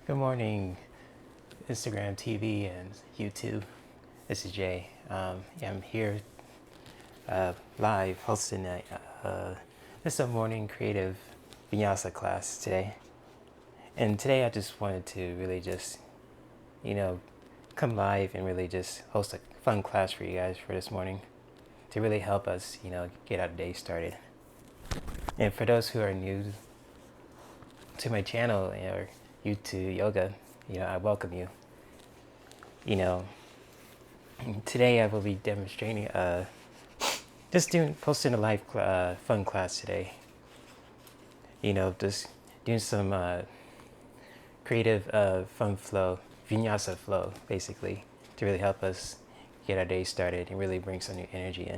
Good morning, Instagram TV and YouTube. This is Jay. I'm here live hosting a morning creative vinyasa class today. And today I just wanted to really just, you know, come live and really just host a fun class for you guys for this morning to really help us, get our day started. And for those who are new to my channel or YouTube yoga, I welcome you. Today I will be demonstrating, posting a live fun class today. Just doing some creative fun flow, vinyasa flow, basically, to really help us get our day started and really bring some new energy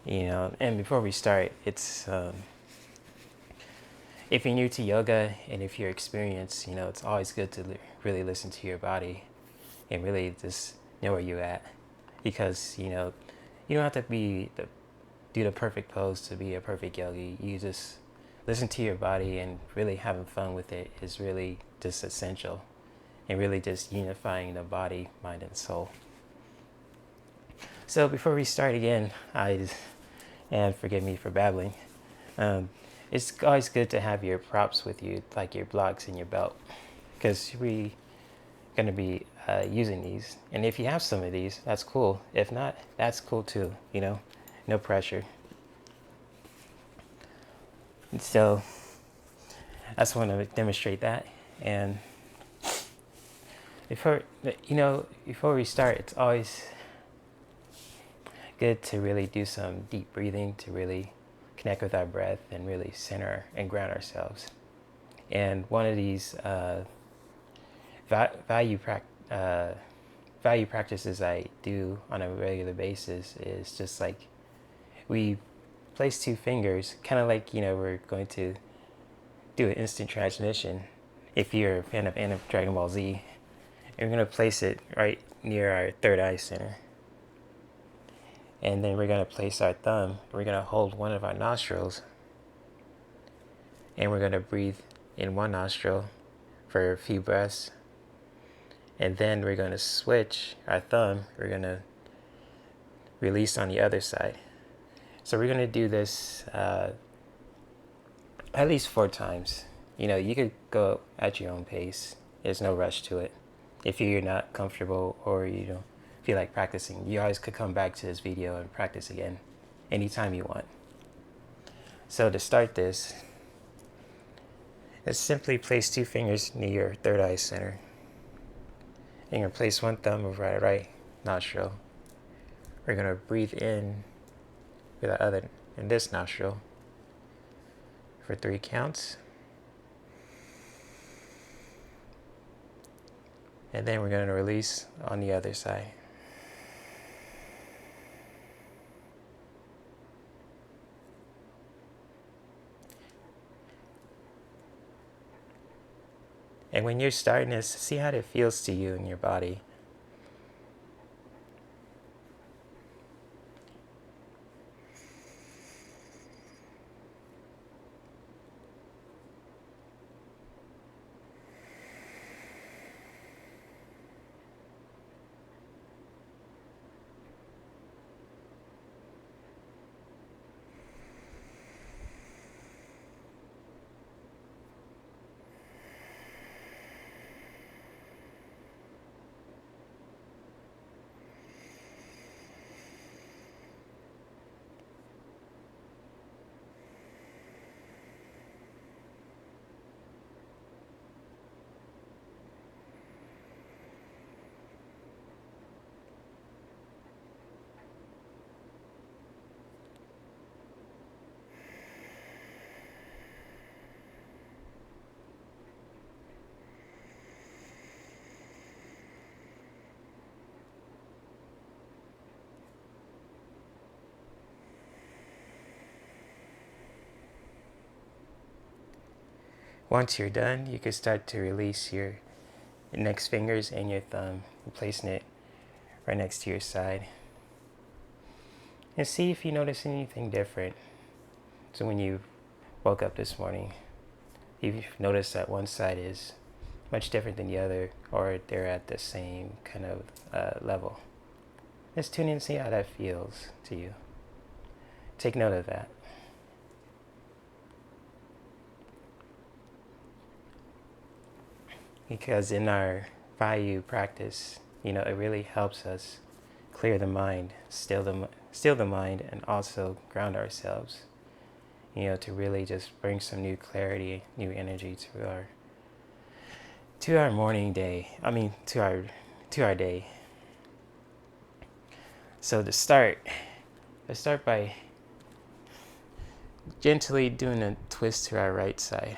in. And before we start, it's if you're new to yoga and if you're experienced, it's always good to really listen to your body and really just know where you're at, because you don't have to do the perfect pose to be a perfect yogi. You just listen to your body, and really having fun with it is really just essential, and really just unifying the body, mind, and soul. So before we start again, and forgive me for babbling, it's always good to have your props with you, like your blocks and your belt, because we going to be using these. And if you have some of these, that's cool. If not, that's cool too, no pressure. And so I just want to demonstrate that. And before we start, it's always good to really do some deep breathing to really connect with our breath and really center and ground ourselves. And one of these value practices I do on a regular basis is just like we place two fingers, kind of like we're going to do an instant transmission. If you're a fan of Dragon Ball Z, and we're going to place it right near our third eye center. And then we're going to place our thumb. We're going to hold one of our nostrils, and we're going to breathe in one nostril for a few breaths. And then we're going to switch our thumb. We're going to release on the other side. So we're going to do this at least 4 times. You could go at your own pace. There's no rush to it. If you're not comfortable or you don't feel like practicing, you always could come back to this video and practice again anytime you want. So to start this, let's simply place 2 fingers near your third eye center. And you're going to place one thumb over our right nostril. We're going to breathe in with the other in this nostril for 3 counts. And then we're going to release on the other side. And when you're starting this, see how it feels to you in your body. Once you're done, you can start to release your next fingers and your thumb, placing it right next to your side. And see if you notice anything different. So when you woke up this morning, if you've noticed that one side is much different than the other, or they're at the same kind of level. Just tune in and see how that feels to you. Take note of that. Because in our Vayu practice, it really helps us clear the mind, still the mind, and also ground ourselves. To really just bring some new clarity, new energy to our morning day. To our day. So let's start by gently doing a twist to our right side.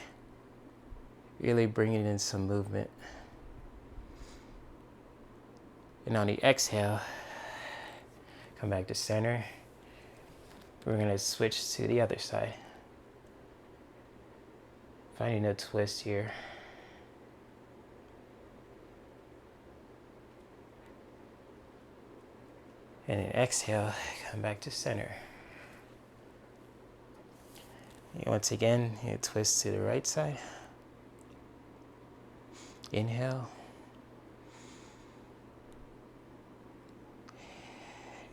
Really bringing in some movement. And on the exhale, come back to center. We're going to switch to the other side. Finding a twist here. And then exhale, come back to center. And once again, twist to the right side. Inhale.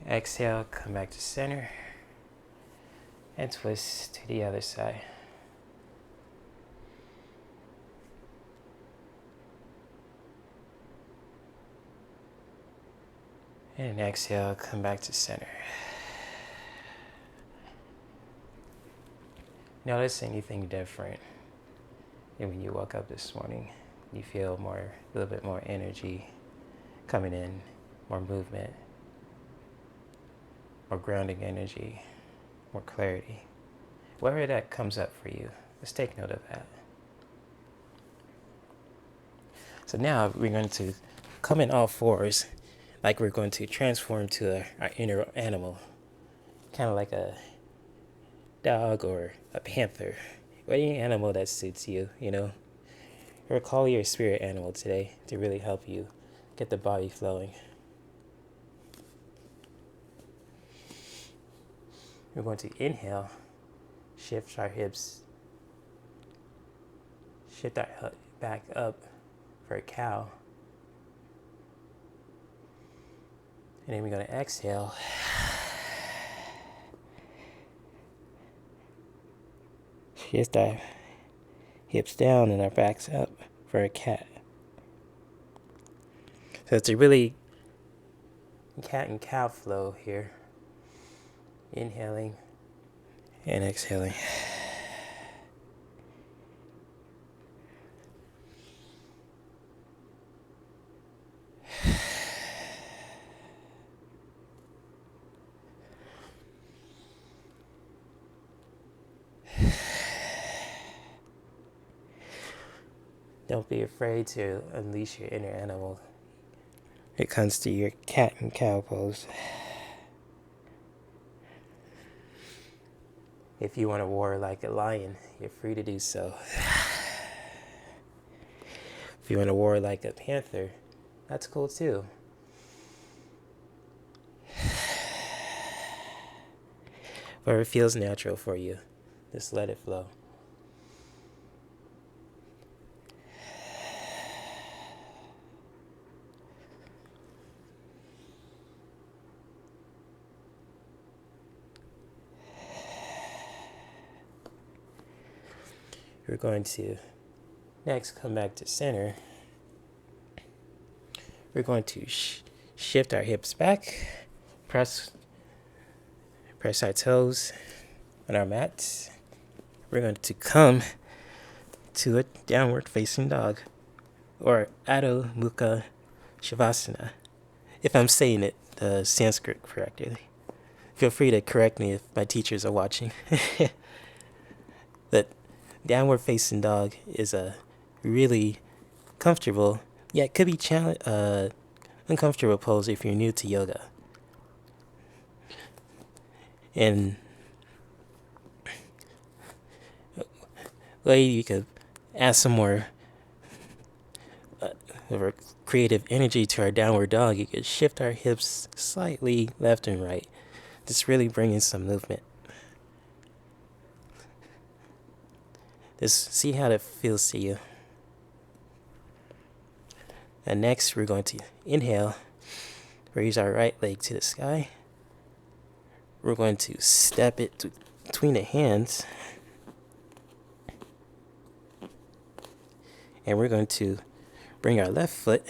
Exhale, come back to center. And twist to the other side. And exhale, come back to center. Notice anything different when you woke up this morning. You feel a little bit more energy coming in, more movement, more grounding energy, more clarity. Wherever that comes up for you, let's take note of that. So now we're going to come in all fours, like we're going to transform to our inner animal, kind of like a dog or a panther, or any animal that suits you, Or call your spirit animal today to really help you get the body flowing. We're going to inhale, shift our hips, shift our back up for a cow. And then we're going to exhale. Shift our hips down and our backs up for a cat. So it's a really cat and cow flow here. Inhaling and exhaling. Don't be afraid to unleash your inner animal. It comes to your cat and cow pose. If you want to roar like a lion, you're free to do so. If you want to roar like a panther, that's cool too. Whatever feels natural for you, just let it flow. We're going to next come back to center. We're going to shift our hips back, press our toes on our mats. We're going to come to a downward facing dog, or Adho Mukha Shavasana, if I'm saying it the Sanskrit correctly. Feel free to correct me if my teachers are watching. But downward facing dog is a really comfortable, yet could be uncomfortable pose if you're new to yoga. And you could add some more creative energy to our downward dog. You could shift our hips slightly left and right, just really bring in some movement. Just see how that feels to you. And next, we're going to inhale, raise our right leg to the sky. We're going to step it between the hands. And we're going to bring our left foot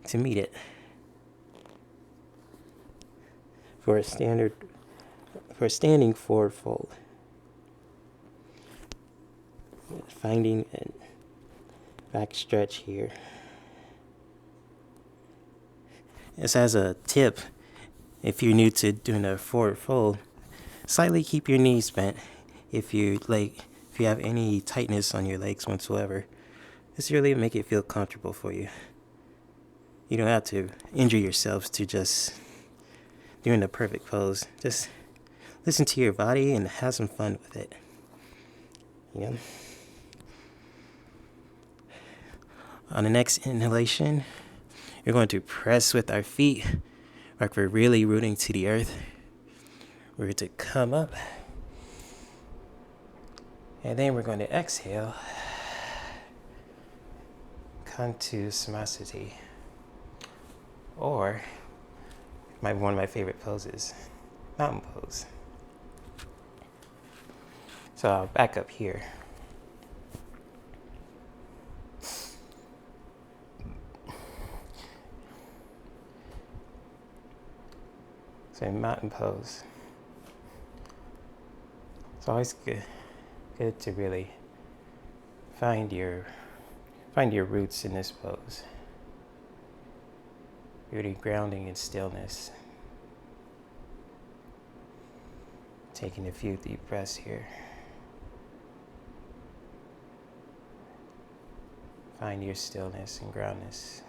to meet it for a standing forward fold. Finding a back stretch here. This as a tip, if you're new to doing a forward fold, slightly keep your knees bent. If you have any tightness on your legs whatsoever, just really make it feel comfortable for you. You don't have to injure yourselves to just doing the perfect pose. Just listen to your body and have some fun with it. Yeah. On the next inhalation, we're going to press with our feet like we're really rooting to the earth. We're going to come up. And then we're going to exhale. Come to Samasthiti. Or, one of my favorite poses, mountain pose. So I'll back up here. So in mountain pose, it's always good to really find your roots in this pose. Really grounding in stillness. Taking a few deep breaths here. Find your stillness and groundness.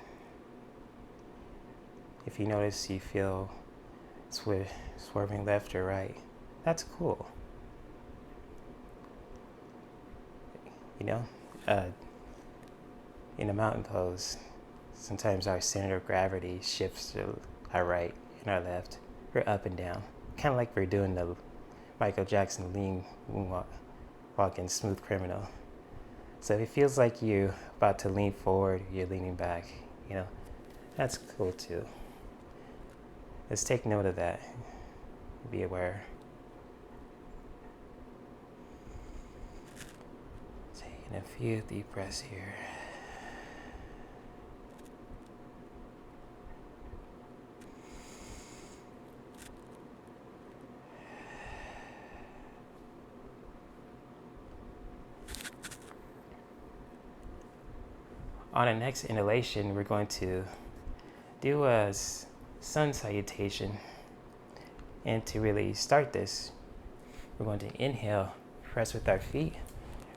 If you notice you feel swerving left or right, that's cool. In a mountain pose, sometimes our center of gravity shifts to our right and our left. We're up and down, kind of like we're doing the Michael Jackson lean walk in Smooth Criminal. So if it feels like you're about to lean forward, you're leaning back, that's cool too. Let's take note of that. Be aware. Taking a few deep breaths here. On the next inhalation, we're going to do a sun salutation. And to really start this, we're going to inhale, press with our feet,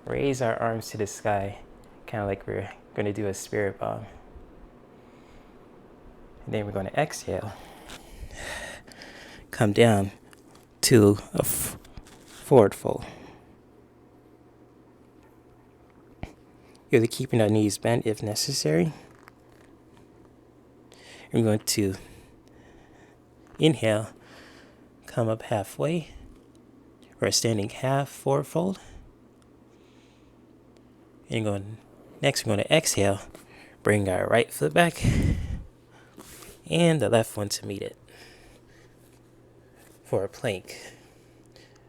raise our arms to the sky, kind of like we're going to do a spirit bomb. And then we're going to exhale, come down to a forward fold. Really keeping our knees bent if necessary. We're going to inhale, come up halfway, or a standing half forward fold. And next we're going to exhale, bring our right foot back, and the left one to meet it for a plank.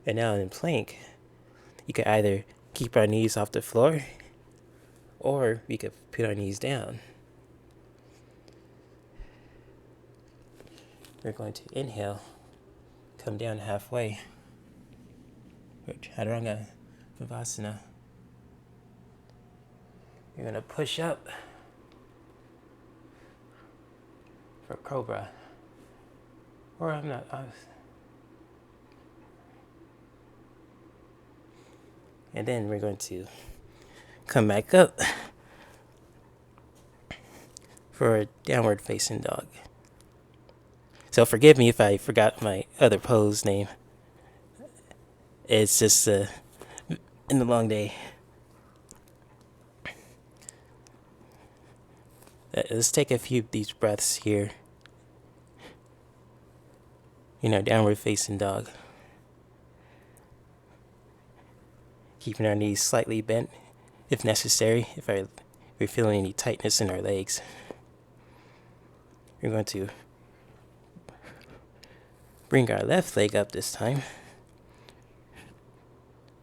And now in plank, you can either keep our knees off the floor, or we could put our knees down. We're going to inhale, come down halfway, Chaturanga Vivasana. You're going to push up for Cobra. Or and then we're going to come back up for a downward facing dog. So forgive me if I forgot my other pose name. It's just in the long day. Let's take a few deep breaths here. Downward facing dog. Keeping our knees slightly bent if necessary. If our we're feeling any tightness in our legs, we're going to bring our left leg up this time.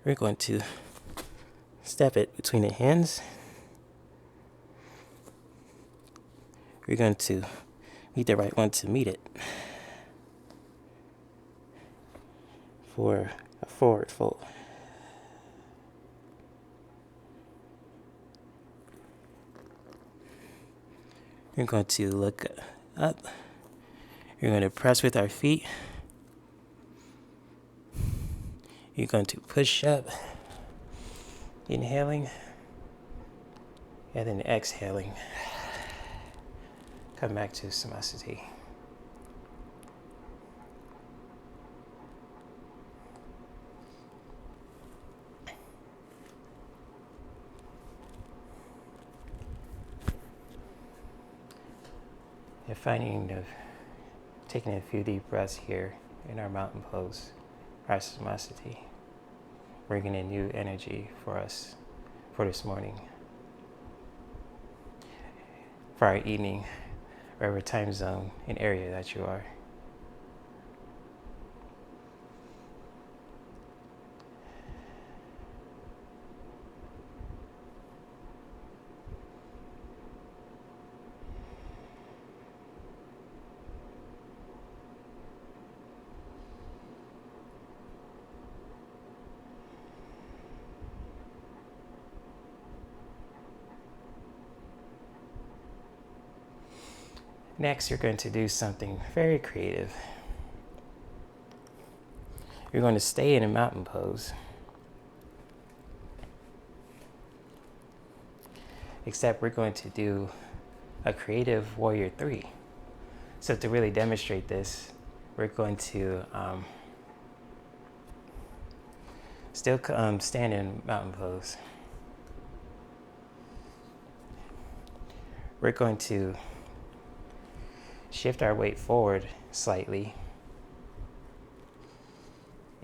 We're going to step it between the hands. We're going to meet the right one to meet it for a forward fold. We're going to look up. We're going to press with our feet. You're going to push up, inhaling, and then exhaling. Come back to Samasthiti. You're taking a few deep breaths here in our mountain pose, our Samasthiti, bringing in new energy for us for this morning, for our evening, wherever time zone and area that you are. Next, you're going to do something very creative. You're going to stay in a mountain pose, except we're going to do a creative warrior 3. So to really demonstrate this, we're going to still stand in mountain pose. We're going to shift our weight forward slightly.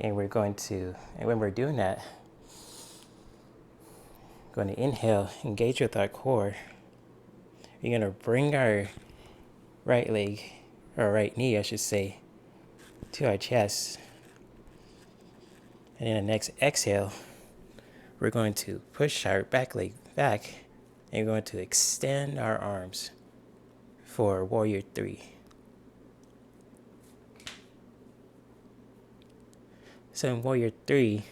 And we're going to, and when we're doing that, going to inhale, engage with our core. We're going to bring our right leg, or right knee, I should say, to our chest. And in the next exhale, we're going to push our back leg back, and we're going to extend our arms for warrior 3. So in warrior 3,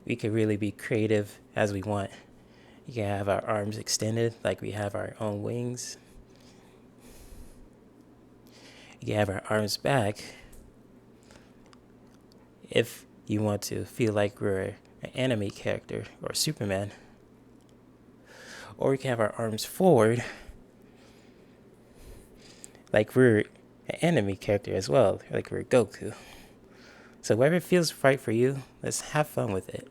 we can really be creative as we want. You can have our arms extended like we have our own wings. You can have our arms back if you want to feel like we're an anime character or Superman. Or we can have our arms forward like we're an anime character as well, like we're Goku. So whatever feels right for you, let's have fun with it.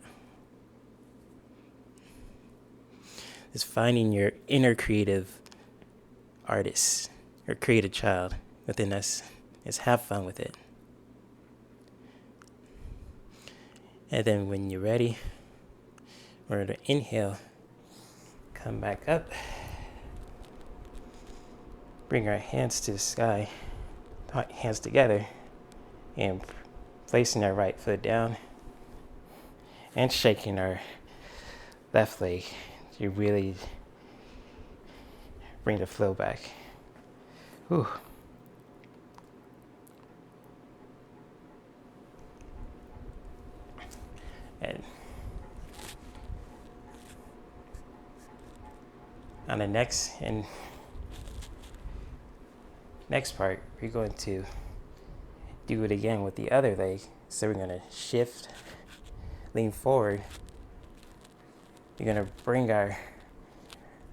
It's finding your inner creative artist or creative child within us. Let's have fun with it. And then when you're ready, we're going to inhale, come back up, bring our hands to the sky, hands together, and placing our right foot down and shaking our left leg to really bring the flow back. Whew. And on the next part, we're going to do it again with the other leg. So we're going to shift, lean forward. We're going to bring our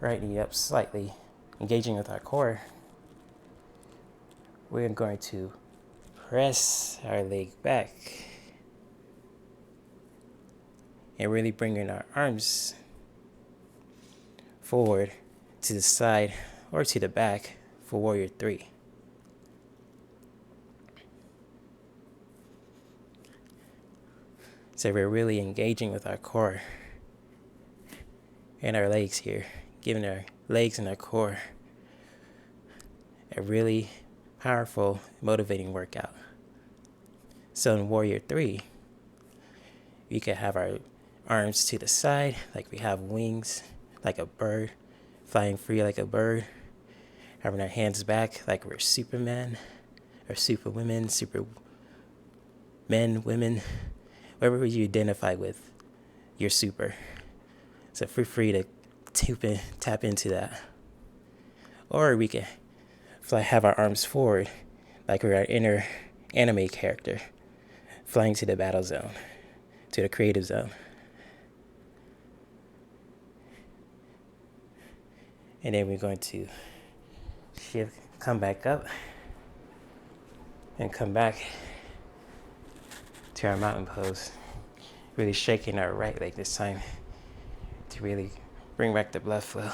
right knee up slightly, engaging with our core. We're going to press our leg back and really bringing our arms forward to the side or to the back for warrior 3. So we're really engaging with our core and our legs here, giving our legs and our core a really powerful, motivating workout. So in Warrior 3, we could have our arms to the side like we have wings, like a bird, flying free like a bird, having our hands back like we're Superman or Superwomen, Supermen, women, whatever you identify with, you're super. So feel free to tap into that. Or we can have our arms forward like we're our inner anime character, flying to the battle zone, to the creative zone. And then we're going to shift, come back up, and come back to our mountain pose. Really shaking our right leg this time to really bring back the blood flow.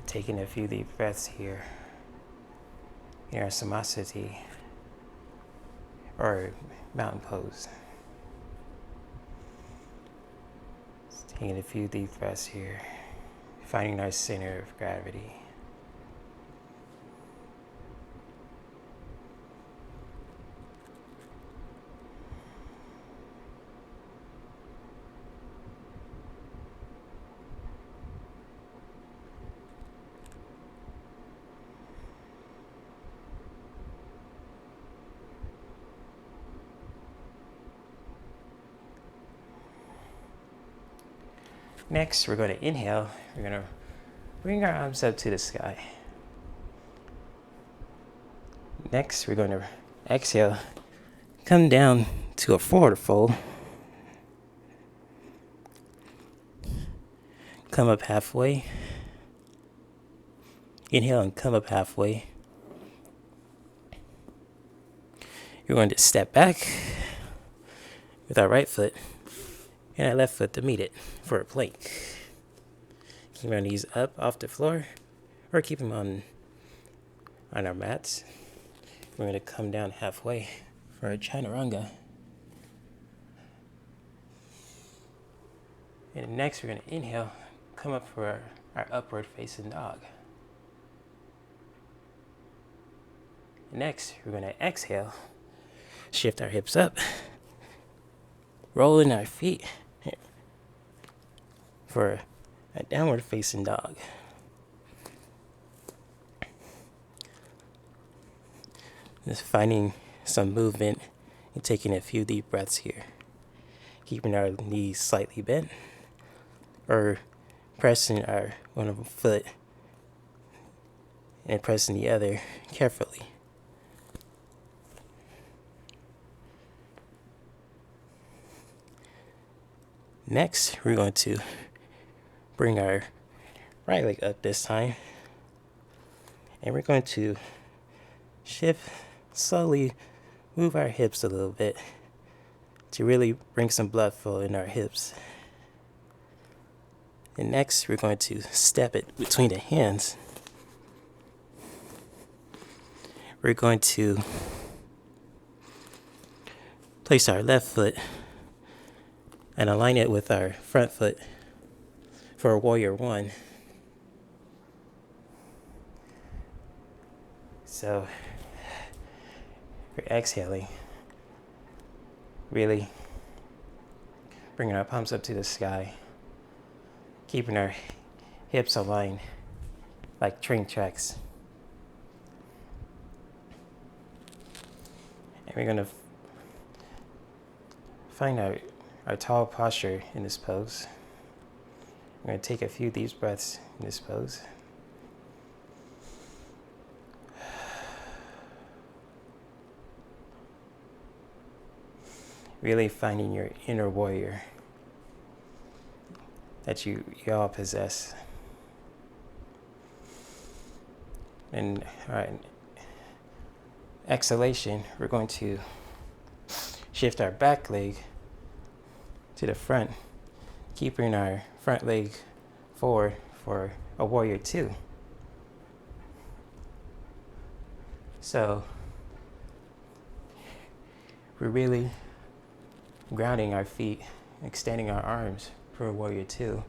Taking a few deep breaths here in our samasthiti or mountain pose. Just taking a few deep breaths here, finding our center of gravity. Next, we're going to inhale. We're going to bring our arms up to the sky. Next, we're going to exhale, come down to a forward fold. Come up halfway. Inhale and come up halfway. You're going to step back with our right foot and our left foot to meet it for a plank. Keep our knees up off the floor or keep them on our mats. We're going to come down halfway for a chaturanga. And next we're going to inhale, come up for our upward facing dog. Next, we're going to exhale, shift our hips up, rolling our feet for a downward facing dog. Just finding some movement and taking a few deep breaths here. Keeping our knees slightly bent or pressing our one foot and pressing the other carefully. Next, we're going to bring our right leg up this time. And we're going to shift, slowly move our hips a little bit to really bring some blood flow in our hips. And next, we're going to step it between the hands. We're going to place our left foot and align it with our front foot for a Warrior 1. So, we're exhaling, really bringing our palms up to the sky, keeping our hips aligned like train tracks. And we're going to find our tall posture in this pose. We're going to take a few deep breaths in this pose. Really finding your inner warrior that you all possess. And all right, exhalation, we're going to shift our back leg to the front, keeping our front leg forward for a warrior two. So we're really grounding our feet, extending our arms for a warrior two,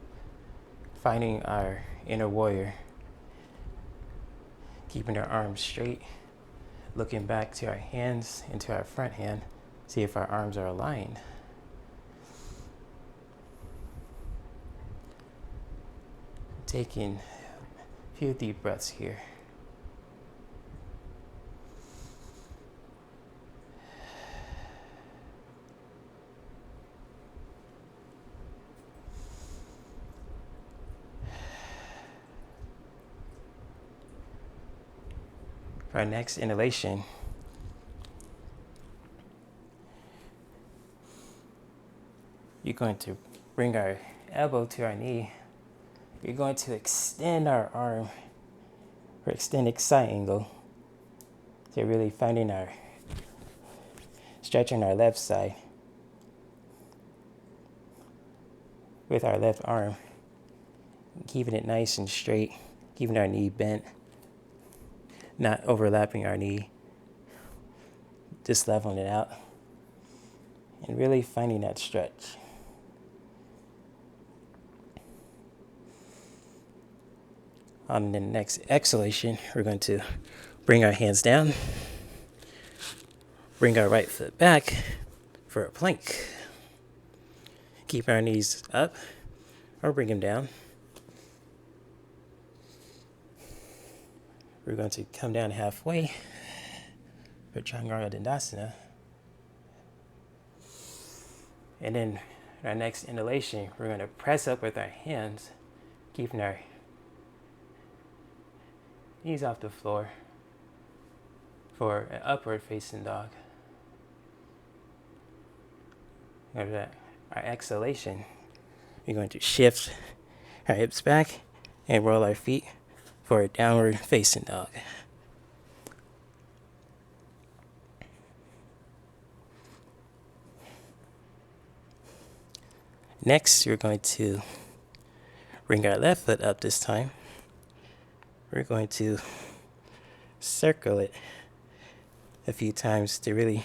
finding our inner warrior, keeping our arms straight, looking back to our hands and to our front hand, see if our arms are aligned. Taking a few deep breaths here. For our next inhalation, you're going to bring our elbow to our knee. You're going to extend our arm for extended side angle. So really finding our, stretching our left side with our left arm, keeping it nice and straight, keeping our knee bent, not overlapping our knee, just leveling it out, and really finding that stretch. On the next exhalation, we're going to bring our hands down, bring our right foot back for a plank. Keep our knees up or bring them down. We're going to come down halfway for Changara Dandasana. And then our next inhalation, we're going to press up with our hands, keeping our knees off the floor for an upward facing dog. After our exhalation, we're going to shift our hips back and roll our feet for a downward facing dog. Next, we're going to bring our left foot up this time. We're going to circle it a few times to really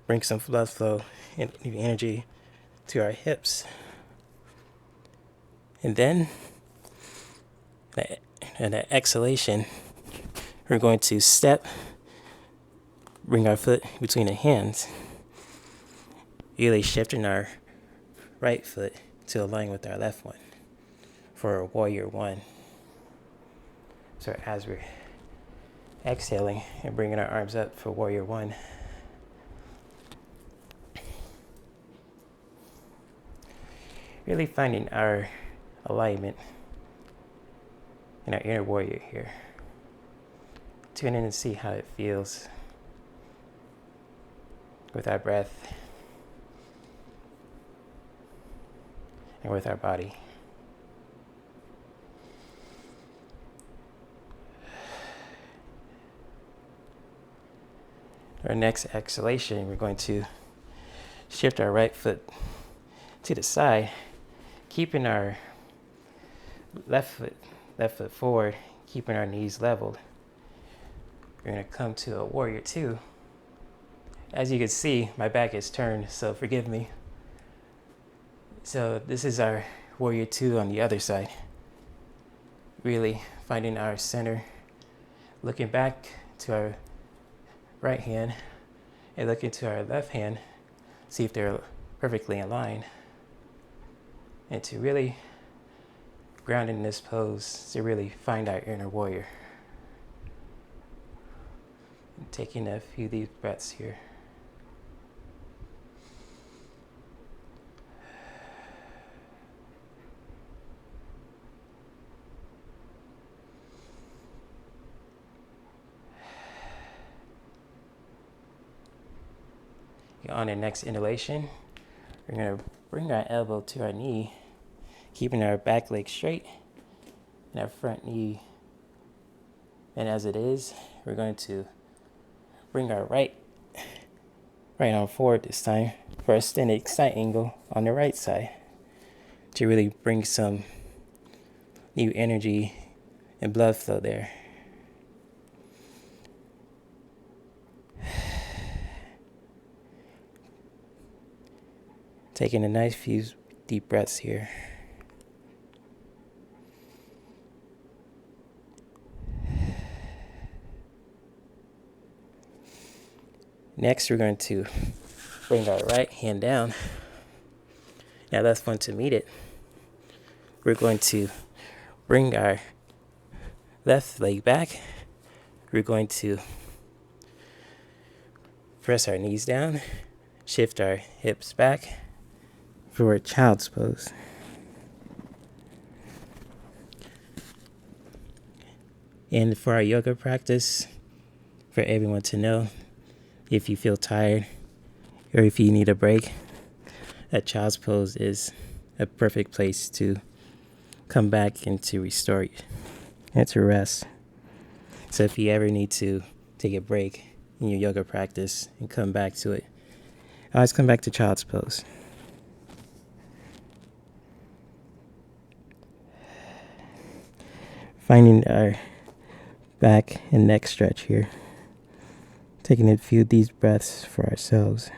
bring some blood flow and energy to our hips. And then, in that exhalation, we're going to step, bring our foot between the hands, really shifting our right foot to align with our left one for a warrior one. So as we're exhaling and bringing our arms up for warrior one, really finding our alignment in our inner warrior here. Tune in and see how it feels with our breath and with our body. Our next exhalation, we're going to shift our right foot to the side, keeping our left foot forward, keeping our knees leveled. We're going to come to a warrior two. As you can see, my back is turned, so forgive me. So this is our warrior two on the other side. Really finding our center, looking back to our right hand and looking to our left hand, see if they're perfectly in line. And to really ground in this pose, to really find our inner warrior. And taking a few deep breaths here. On the next inhalation, we're going to bring our elbow to our knee, keeping our back leg straight and our front knee. And as it is, we're going to bring our right arm forward this time for a extended side angle on the right side. to really bring some new energy and blood flow there. Taking a nice few deep breaths here. Next, we're going to bring our right hand down. Now that's one to meet it. We're going to bring our left leg back. We're going to press our knees down, shift our hips back for a child's pose. And for our yoga practice, for everyone to know, if you feel tired or if you need a break, a child's pose is a perfect place to come back and to restore you and to rest. So if you ever need to take a break in your yoga practice and come back to it, always come back to child's pose. Finding our back and neck stretch here. Taking a few deep breaths for ourselves.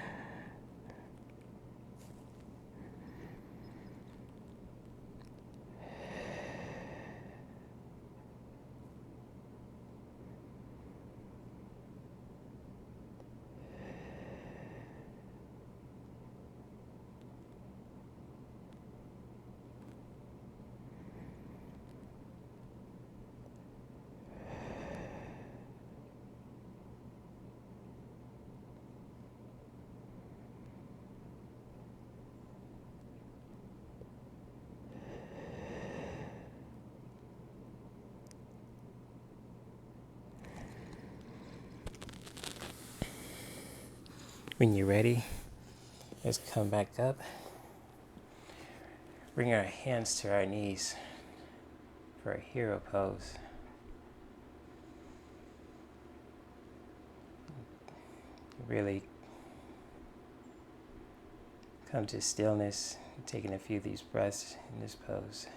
When you're ready, let's come back up. Bring our hands to our knees for a hero pose. Really come to stillness, taking a few of these breaths in this pose.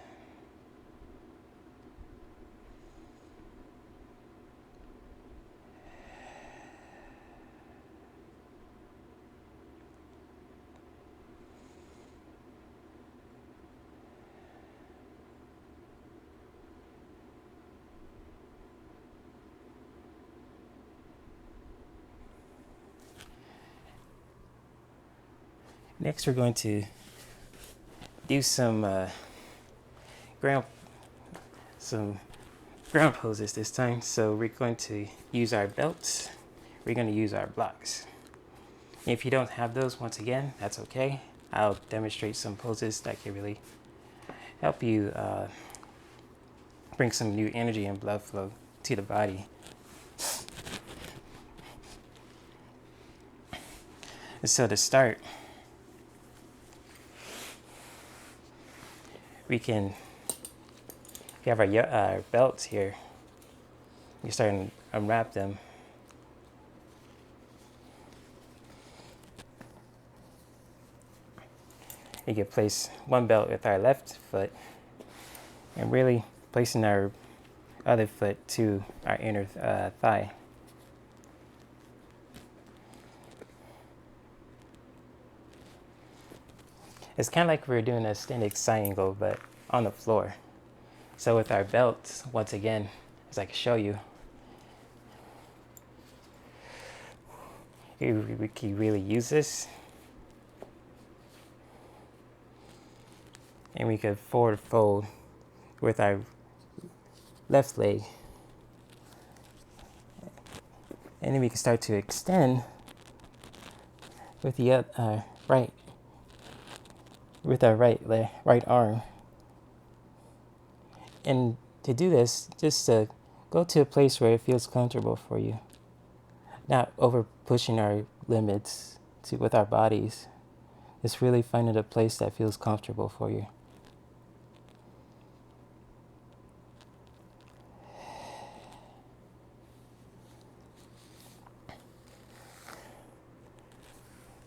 Next, we're going to do some ground poses this time. So we're going to use our belts. We're going to use our blocks. If you don't have those, once again, that's okay. I'll demonstrate some poses that can really help you bring some new energy and blood flow to the body. And so to start, we have our belts here. You're starting to unwrap them. You can place one belt with our left foot and really placing our other foot to our inner thigh. It's kind of like we're doing a standing side angle, but on the floor. So with our belts, once again, as I can show you, we can really use this. And we could forward fold with our left leg. And then we can start to extend with the right arm. And to do this, just go to a place where it feels comfortable for you. Not over pushing our limits with our bodies. Just really finding a place that feels comfortable for you.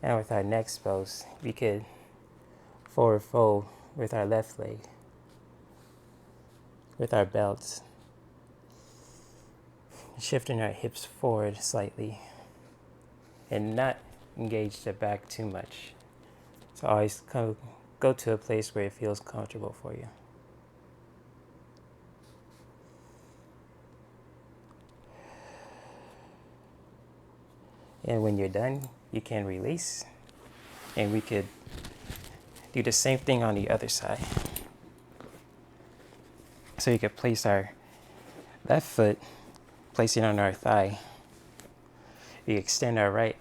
And with our next pose, we could forward fold with our left leg, with our belts, shifting our hips forward slightly and not engage the back too much. So always go to a place where it feels comfortable for you. And when you're done, you can release, and we could do the same thing on the other side. So you could place our left foot, place it on our thigh. You extend our right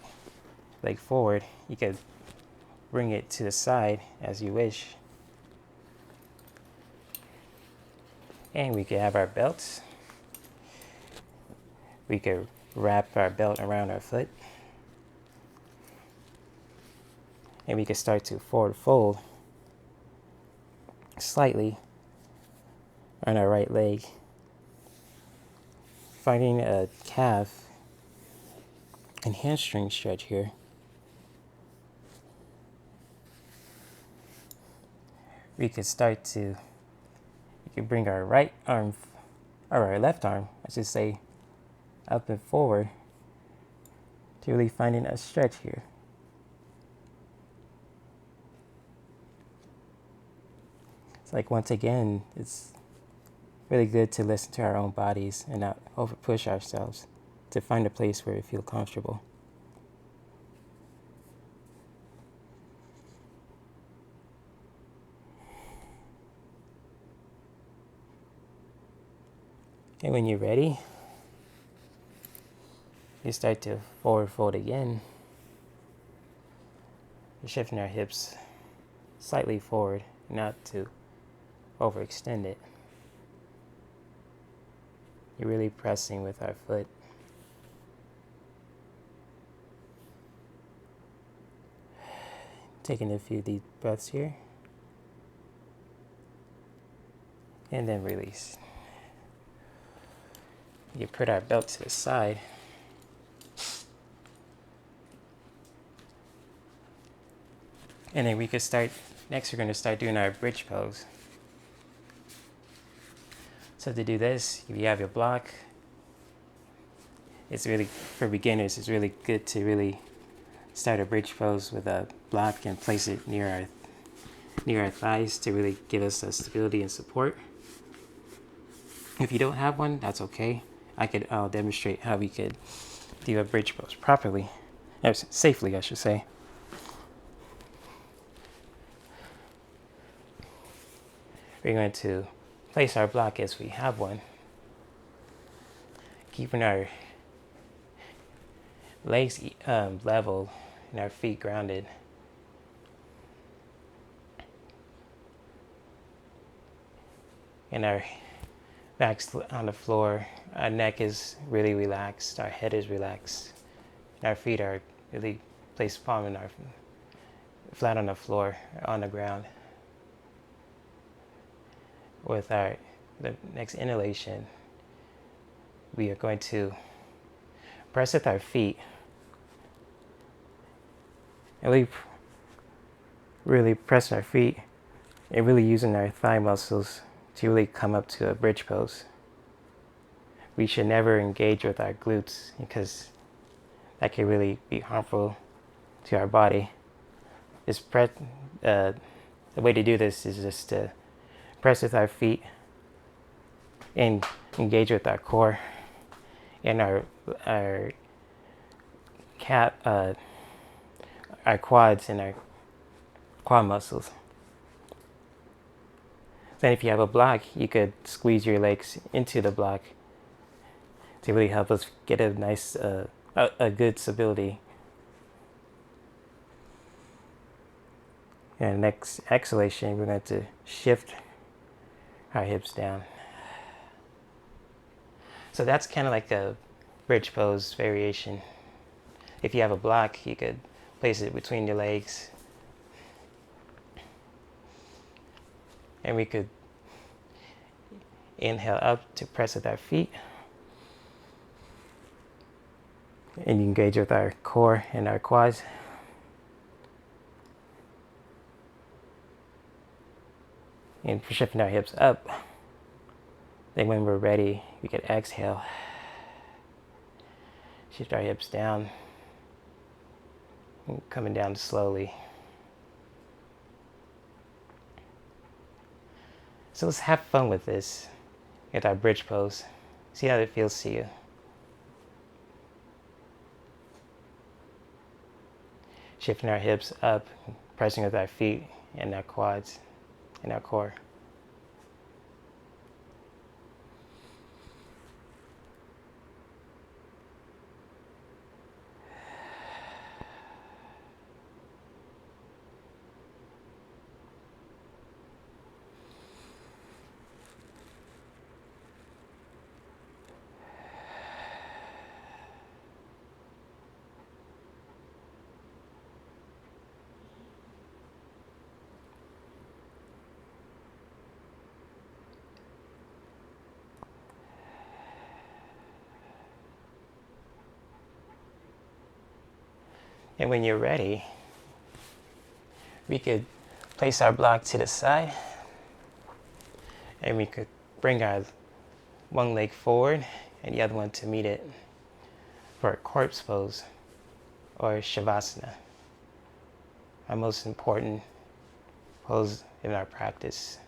leg forward. You could bring it to the side as you wish. And we could have our belts. We could wrap our belt around our foot. And we could start to forward fold slightly on our right leg, finding a calf and hamstring stretch here. We could start to, you could bring our right arm, or our left arm, I should say, up and forward to really finding a stretch here. It's like, once again, it's really good to listen to our own bodies and not over push ourselves, to find a place where we feel comfortable. And when you're ready, you start to forward fold again. We're shifting our hips slightly forward, not to overextend it. You're really pressing with our foot. Taking a few deep breaths here. And then release. You put our belt to the side. And then we could start, next we're going to start doing our bridge pose. So to do this, if you have your block, it's really, for beginners, it's really good to really start a bridge pose with a block and place it near our thighs to really give us a stability and support. If you don't have one, that's okay. I'll demonstrate how we could do a bridge pose properly, safely, I should say. We're going to place our block as we have one, keeping our legs level and our feet grounded. And our back's on the floor, our neck is really relaxed, our head is relaxed, and our feet are really placed flat on the floor, on the ground. With the next inhalation, we are going to press with our feet and really press our feet and really using our thigh muscles to really come up to a bridge pose. We should never engage with our glutes because that can really be harmful to our body. The way to do this is just to press with our feet and engage with our core and our quads and our quad muscles. Then if you have a block, you could squeeze your legs into the block to really help us get a nice, a good stability. And next exhalation, we're going to shift our hips down. So that's kind of like a bridge pose variation. If you have a block, you could place it between your legs. And we could inhale up to press with our feet. And engage with our core and our quads. And shifting our hips up. Then when we're ready, we can exhale. Shift our hips down. And coming down slowly. So let's have fun with this. Get our bridge pose. See how it feels to you. Shifting our hips up, pressing with our feet and our quads and our core. And when you're ready, we could place our block to the side and we could bring our one leg forward and the other one to meet it for a corpse pose or shavasana, our most important pose in our practice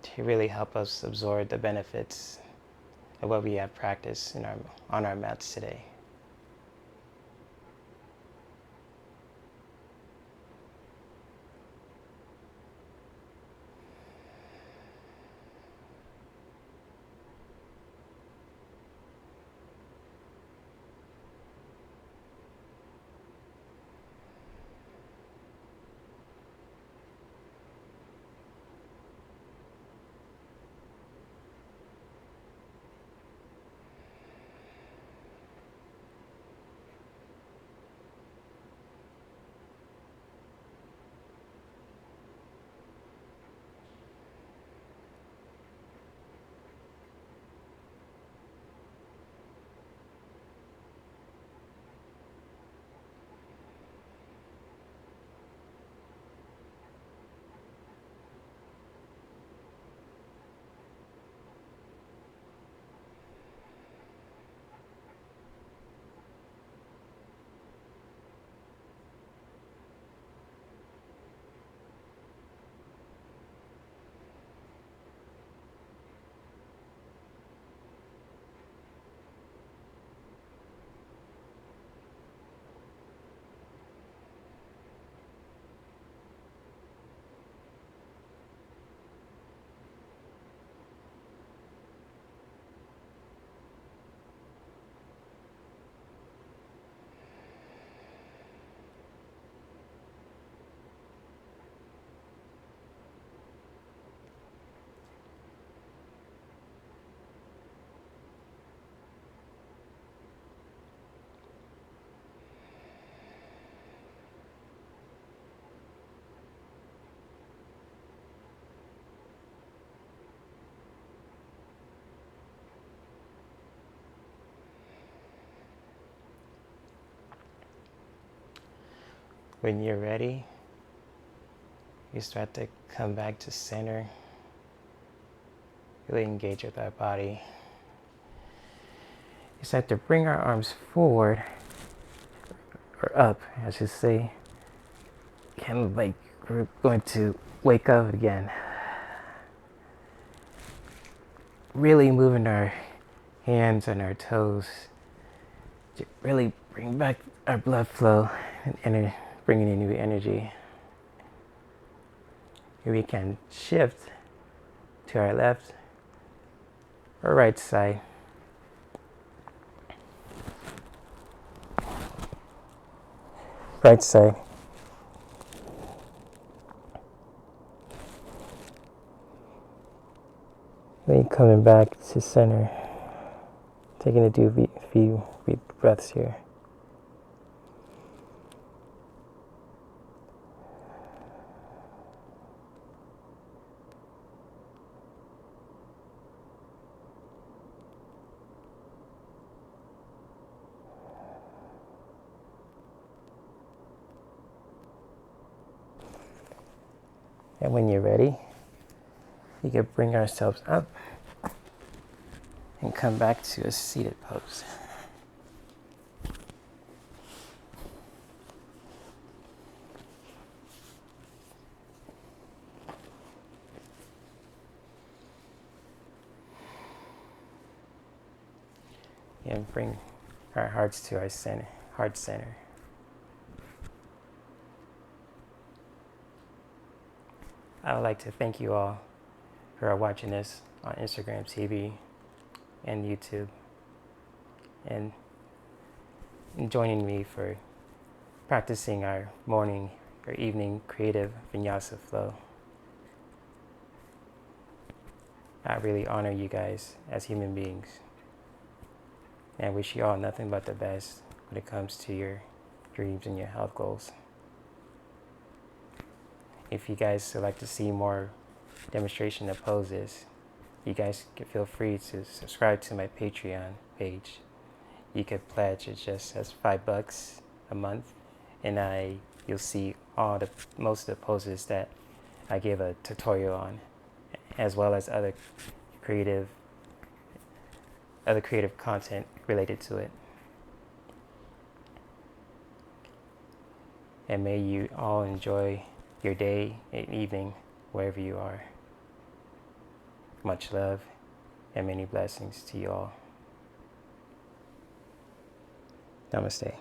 to really help us absorb the benefits of what we have practiced on our mats today. When you're ready, you start to come back to center, really engage with our body. You start to bring our arms forward, or up, I should say, kind of like we're going to wake up again. Really moving our hands and our toes to really bring back our blood flow and bringing in new energy. Here we can shift to our left or right side. Right side. Then coming back to center. Taking a few deep breaths here. And when you're ready, we can bring ourselves up and come back to a seated pose. And bring our hearts to our center, heart center. I would like to thank you all who are watching this on Instagram TV and YouTube, and joining me for practicing our morning or evening creative vinyasa flow. I really honor you guys as human beings, and wish you all nothing but the best when it comes to your dreams and your health goals. If you guys would like to see more demonstration of poses, you guys can feel free to subscribe to my Patreon page. You could pledge. It just as $5 a month, and you'll see most of the poses that I give a tutorial on, as well as other creative content related to it. And may you all enjoy your day and evening wherever you are. Much love and many blessings to you all. Namaste.